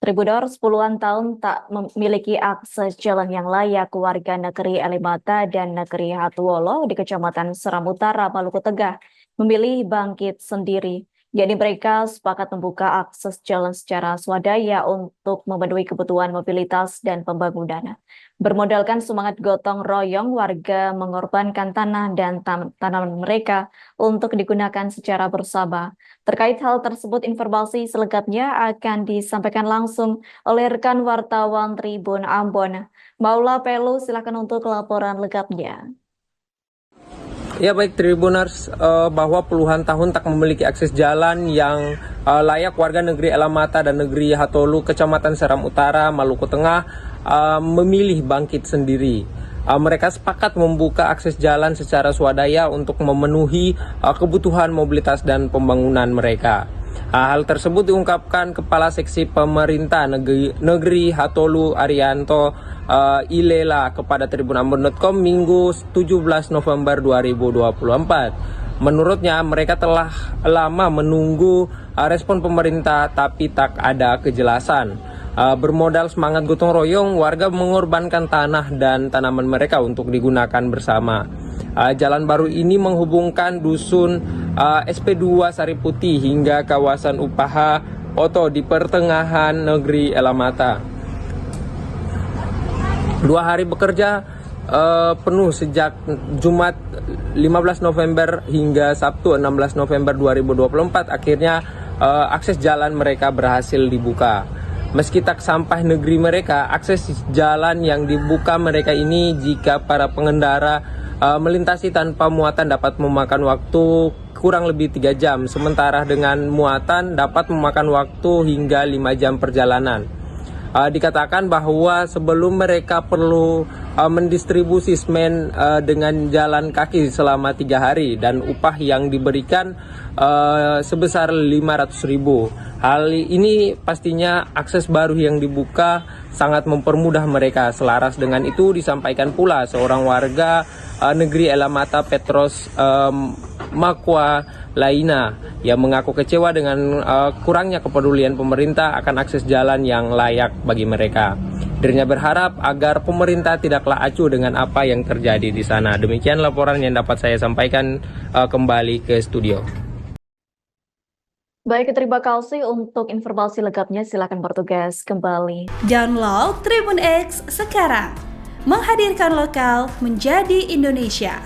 Tribuners puluhan tahun tak memiliki akses jalan yang layak warga negeri Elimata dan negeri Hatuolo di Kecamatan Seram Utara, Maluku Tengah memilih bangkit sendiri. Jadi mereka sepakat membuka akses jalan secara swadaya untuk memenuhi kebutuhan mobilitas dan pembangunan. Bermodalkan semangat gotong royong, warga mengorbankan tanah dan tanaman mereka untuk digunakan secara bersama. Terkait hal tersebut, informasi selengkapnya akan disampaikan langsung oleh rekan wartawan Tribun Ambon. Maula Pelu, silakan untuk laporan lengkapnya. Ya baik Tribuners, bahwa puluhan tahun tak memiliki akses jalan yang layak warga negeri Elamata dan negeri Hatolu, Kecamatan Seram Utara, Maluku Tengah memilih bangkit sendiri. Mereka sepakat membuka akses jalan secara swadaya untuk memenuhi kebutuhan mobilitas dan pembangunan mereka. Hal tersebut diungkapkan Kepala Seksi Pemerintah Negeri Hatolu Arianto Ilela kepada tribunambon.com Minggu 17 November 2024. Menurutnya mereka telah lama menunggu respon pemerintah tapi tak ada kejelasan. Bermodal semangat gotong royong, warga mengorbankan tanah dan tanaman mereka untuk digunakan bersama. Jalan baru ini menghubungkan dusun SP2 Sariputih hingga kawasan Upaha Oto di pertengahan negeri Elamata. 2 hari bekerja penuh sejak Jumat 15 November hingga Sabtu 16 November 2024 akhirnya akses jalan mereka berhasil dibuka. Meski tak sampai negeri mereka, akses jalan yang dibuka mereka ini jika para pengendara melintasi tanpa muatan dapat memakan waktu kurang lebih 3 jam, sementara dengan muatan dapat memakan waktu hingga 5 jam perjalanan. Dikatakan bahwa sebelum mereka perlu mendistribusi semen dengan jalan kaki selama 3 hari dan upah yang diberikan sebesar 500.000. Hal ini pastinya akses baru yang dibuka sangat mempermudah mereka. Selaras dengan itu disampaikan pula seorang warga negeri Elamata, Petros Makwa Laina, yang mengaku kecewa dengan kurangnya kepedulian pemerintah akan akses jalan yang layak bagi mereka. Dirinya berharap agar pemerintah tidaklah acuh dengan apa yang terjadi di sana. Demikian laporan yang dapat saya sampaikan kembali ke studio. Baik, terima kasih untuk informasi lengkapnya. Silakan bertugas kembali. Download Tribun X sekarang, menghadirkan lokal menjadi Indonesia.